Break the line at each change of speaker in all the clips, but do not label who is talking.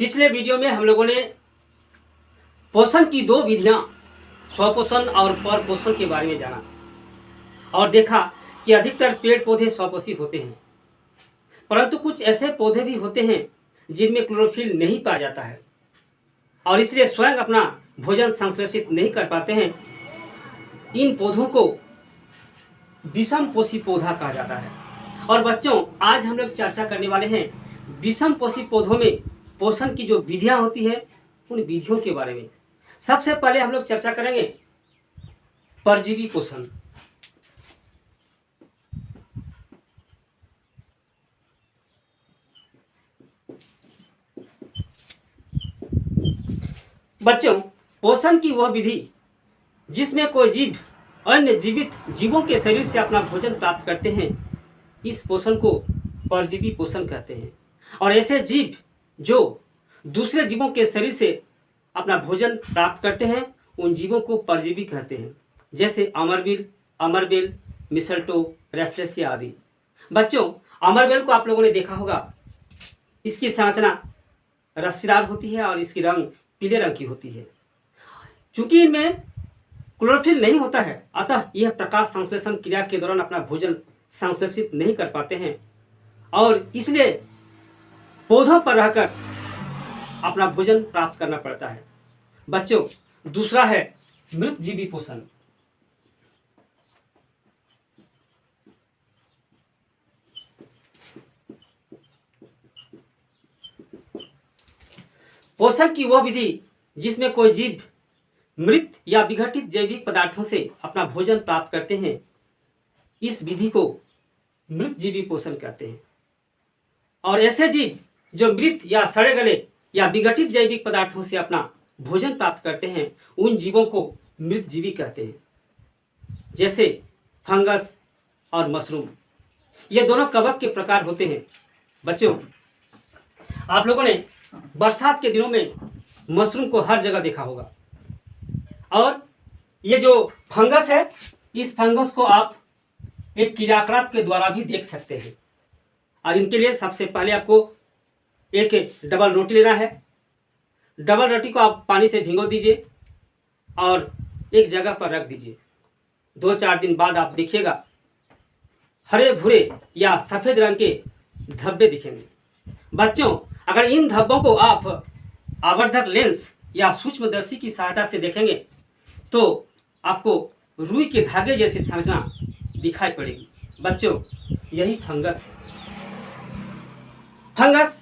पिछले वीडियो में हम लोगों ने पोषण की दो विधियां, स्वपोषण और परपोषण के बारे में जाना और देखा कि अधिकतर पेड़ पौधे स्वपोषी होते हैं, परंतु कुछ ऐसे पौधे भी होते हैं जिनमें क्लोरोफिल नहीं पाया जाता है और इसलिए स्वयं अपना भोजन संश्लेषित नहीं कर पाते हैं। इन पौधों को विषम पोषी पौधा कहा जाता है। और बच्चों, आज हम लोग चर्चा करने वाले हैं विषम पोषी पौधों में पोषण की जो विधियां होती है उन विधियों के बारे में। सबसे पहले हम लोग चर्चा करेंगे परजीवी पोषण। बच्चों, पोषण की वह विधि जिसमें कोई जीव अन्य जीवित जीवों के शरीर से अपना भोजन प्राप्त करते हैं, इस पोषण को परजीवी पोषण कहते हैं। और ऐसे जीव जो दूसरे जीवों के शरीर से अपना भोजन प्राप्त करते हैं उन जीवों को परजीवी कहते हैं, जैसे अमरबेल, मिसल्टो, रेफ्लेसिया आदि। बच्चों, अमरबेल को आप लोगों ने देखा होगा। इसकी संरचना रस्सीदार होती है और इसकी रंग पीले रंग की होती है। चूंकि इनमें क्लोरोफिल नहीं होता है, अतः यह प्रकाश संश्लेषण क्रिया के दौरान अपना भोजन संश्लेषित नहीं कर पाते हैं और इसलिए पौधों पर रहकर अपना भोजन प्राप्त करना पड़ता है। बच्चों, दूसरा है मृतजीवी पोषण। पोषण की वह विधि जिसमें कोई जीव मृत या विघटित जैविक पदार्थों से अपना भोजन प्राप्त करते हैं, इस विधि को मृतजीवी पोषण कहते हैं। और ऐसे जीव जो मृत या सड़े गले या विघटित जैविक पदार्थों से अपना भोजन प्राप्त करते हैं उन जीवों को मृतजीवी कहते हैं, जैसे फंगस और मशरूम। ये दोनों कवक के प्रकार होते हैं। बच्चों, आप लोगों ने बरसात के दिनों में मशरूम को हर जगह देखा होगा। और ये जो फंगस है, इस फंगस को आप एक क्रियाकलाप के द्वारा भी देख सकते हैं। और इनके लिए सबसे पहले आपको एक डबल रोटी लेना है। डबल रोटी को आप पानी से भिगो दीजिए और एक जगह पर रख दीजिए। 2-4 दिन बाद आप देखिएगा हरे भूरे या सफ़ेद रंग के धब्बे दिखेंगे। बच्चों, अगर इन धब्बों को आप आवर्धक लेंस या सूक्ष्मदर्शी की सहायता से देखेंगे तो आपको रुई के धागे जैसी संरचना दिखाई पड़ेगी। बच्चों, यही फंगस है। फंगस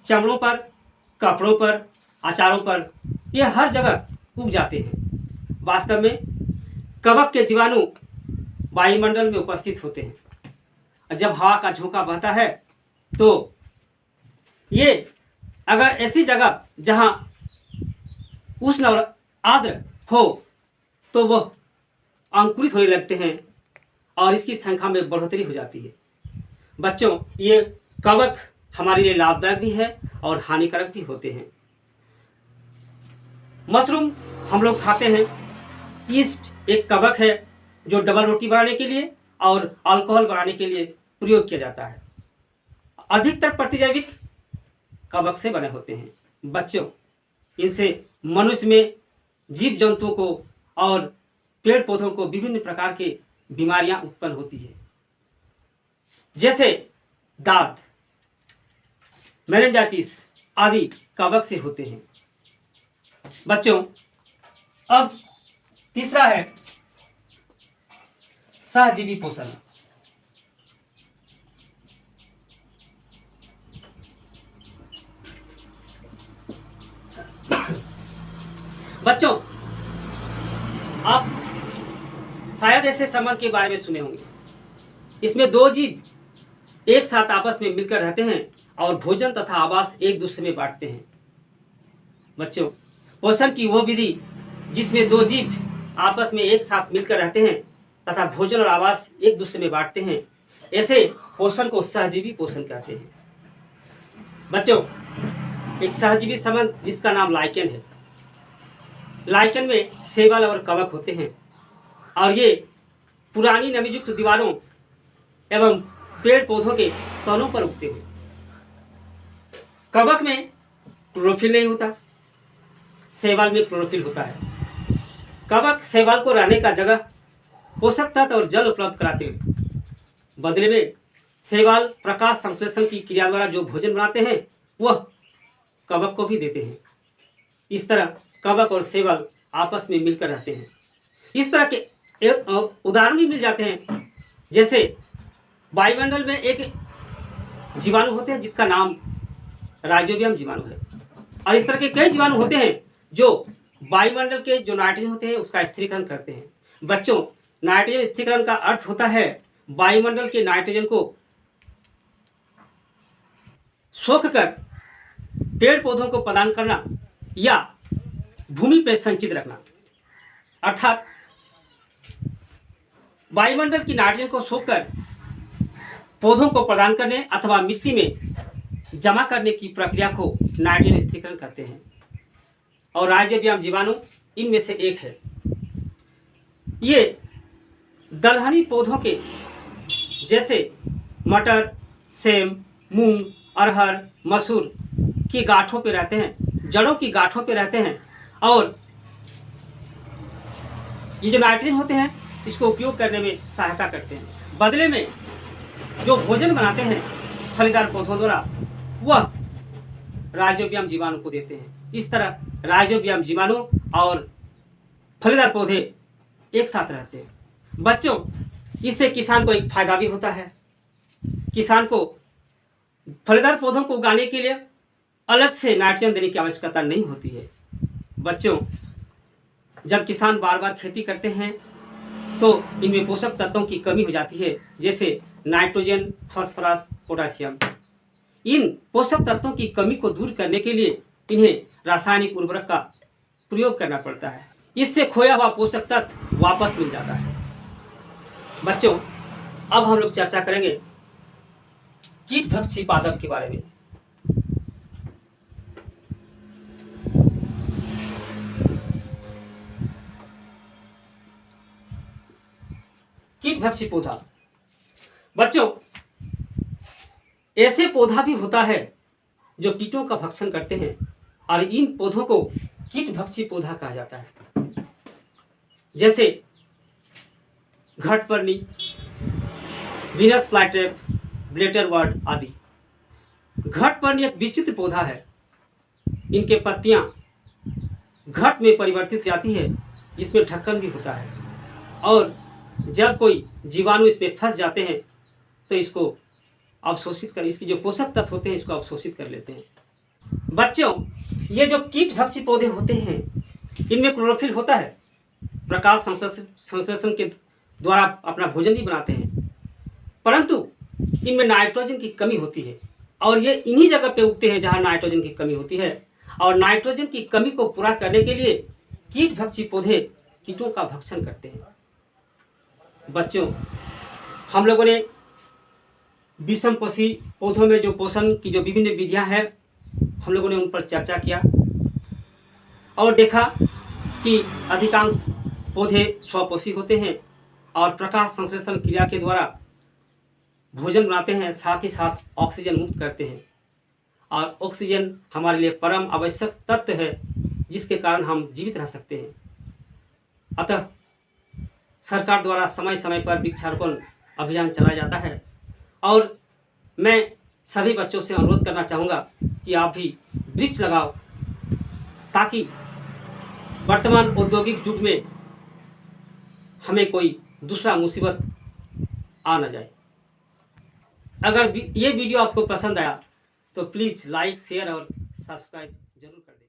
चमड़ों पर, कपड़ों पर, अचारों पर, ये हर जगह उग जाते हैं। वास्तव में कवक के जीवाणु वायुमंडल में उपस्थित होते हैं। जब हवा का झोंका बहता है तो ये अगर ऐसी जगह जहां उष्ण और आर्द्र हो तो वह अंकुरित होने लगते हैं और इसकी संख्या में बढ़ोतरी हो जाती है। बच्चों, ये कवक हमारे लिए लाभदायक भी है और हानिकारक भी होते हैं। मशरूम हम लोग खाते हैं। ईस्ट एक कवक है जो डबल रोटी बनाने के लिए और अल्कोहल बनाने के लिए प्रयोग किया जाता है। अधिकतर प्रतिजैविक कवक से बने होते हैं। बच्चों, इनसे मनुष्य में, जीव जंतुओं को और पेड़ पौधों को विभिन्न प्रकार की बीमारियां उत्पन्न होती है, जैसे दाद, मेनिंजाइटिस आदि कवक से होते हैं। बच्चों, अब तीसरा है सहजीवी पोषण। बच्चों, आप शायद ऐसे संबंध के बारे में सुने होंगे। इसमें दो जीव एक साथ आपस में मिलकर रहते हैं और भोजन तथा आवास एक दूसरे में बांटते हैं। बच्चों, पोषण की वो विधि जिसमें दो जीव आपस में एक साथ मिलकर रहते हैं तथा भोजन और आवास एक दूसरे में बांटते हैं, ऐसे पोषण को सहजीवी पोषण कहते हैं। बच्चों, एक सहजीवी संबंध जिसका नाम लाइकेन है। लाइकेन में शैवाल और कवक होते हैं और ये पुरानी नमीयुक्त दीवारों एवं पेड़ पौधों के तनों पर उगते हैं। कवक में क्लोरोफिल नहीं होता, शैवाल में क्लोरोफिल होता है। कवक शैवाल को रहने का जगह, पोषक तत्व और जल उपलब्ध कराते हैं। बदले में शैवाल प्रकाश संश्लेषण की क्रिया द्वारा जो भोजन बनाते हैं वह कवक को भी देते हैं। इस तरह कवक और शैवाल आपस में मिलकर रहते हैं। इस तरह के उदाहरण भी मिल जाते हैं, जैसे वायुमंडल में एक जीवाणु होते हैं जिसका नाम राइजोबियम जीवाणु है, और इस तरह के कई जीवाणु होते हैं जो वायुमंडल के जो नाइट्रोजन होते हैं उसका स्थिरीकरण करते हैं। बच्चों, नाइट्रोजन स्थिरीकरण का अर्थ होता है वायुमंडल के नाइट्रोजन को सोख कर पेड़ पौधों को प्रदान करना या भूमि पर संचित रखना। अर्थात वायुमंडल की नाइट्रोजन को सोखकर पौधों को प्रदान करने अथवा मिट्टी में जमा करने की प्रक्रिया को नाइट्रोजन स्थिरीकरण कहते हैं, और राइजोबियम जीवाणु इनमें से एक है। ये दलहनी पौधों के जैसे मटर, सेम, मूंग, अरहर, मसूर की गांठों पे रहते हैं, जड़ों की गांठों पे रहते हैं, और ये जो नाइट्रोजन होते हैं इसको उपयोग करने में सहायता करते हैं। बदले में जो भोजन बनाते हैं फलीदार पौधों द्वारा वह राइजोबियम जीवाणु को देते हैं। इस तरह राइजोबियम जीवाणु और फलीदार पौधे एक साथ रहते हैं। बच्चों, इससे किसान को एक फायदा भी होता है। किसान को फलीदार पौधों को उगाने के लिए अलग से नाइट्रोजन देने की आवश्यकता नहीं होती है। बच्चों, जब किसान बार बार खेती करते हैं तो इनमें पोषक तत्वों की कमी हो जाती है, जैसे नाइट्रोजन, फास्फोरस, पोटासियम। इन पोषक तत्वों की कमी को दूर करने के लिए इन्हें रासायनिक उर्वरक का प्रयोग करना पड़ता है। इससे खोया हुआ पोषक तत्व वापस मिल जाता है। बच्चों, अब हम लोग चर्चा करेंगे कीटभक्षी पादप के बारे में। कीटभक्षी पौधा। बच्चों, ऐसे पौधा भी होता है जो कीटों का भक्षण करते हैं, और इन पौधों को कीटभक्षी पौधा कहा जाता है, जैसे घटपर्णी, वीनस फ्लाईट्रैप, ब्लैटरवर्ड आदि। घटपर्णी एक विचित्र पौधा है। इनके पत्तियां घट में परिवर्तित जाती है जिसमें ढक्कन भी होता है, और जब कोई जीवाणु इसमें फंस जाते हैं तो इसको अवशोषित कर, इसके जो पोषक तत्व होते हैं इसको अवशोषित कर लेते हैं। बच्चों, ये जो कीटभक्षी पौधे होते हैं इनमें क्लोरोफिल होता है, प्रकाश संश्लेषण के द्वारा अपना भोजन भी बनाते हैं, परंतु इनमें नाइट्रोजन की कमी होती है, और ये इन्हीं जगह पे उगते हैं जहाँ नाइट्रोजन की कमी होती है। और नाइट्रोजन की कमी को पूरा करने के लिए कीटभक्षी पौधे कीटों का भक्षण करते हैं। बच्चों, हम लोगों ने विषमपोषी पौधों में जो पोषण की जो विभिन्न विधियां हैं हम लोगों ने उन पर चर्चा किया, और देखा कि अधिकांश पौधे स्वपोषी होते हैं और प्रकाश संश्लेषण क्रिया के द्वारा भोजन बनाते हैं, साथ ही साथ ऑक्सीजन मुक्त करते हैं। और ऑक्सीजन हमारे लिए परम आवश्यक तत्व है जिसके कारण हम जीवित रह सकते हैं। अतः सरकार द्वारा समय समय पर वृक्षारोपण अभियान चलाया जाता है, और मैं सभी बच्चों से अनुरोध करना चाहूँगा कि आप भी वृक्ष लगाओ, ताकि वर्तमान औद्योगिक युग में हमें कोई दूसरा मुसीबत आ न जाए। अगर ये वीडियो आपको पसंद आया तो प्लीज़ लाइक, शेयर और सब्सक्राइब जरूर कर दें।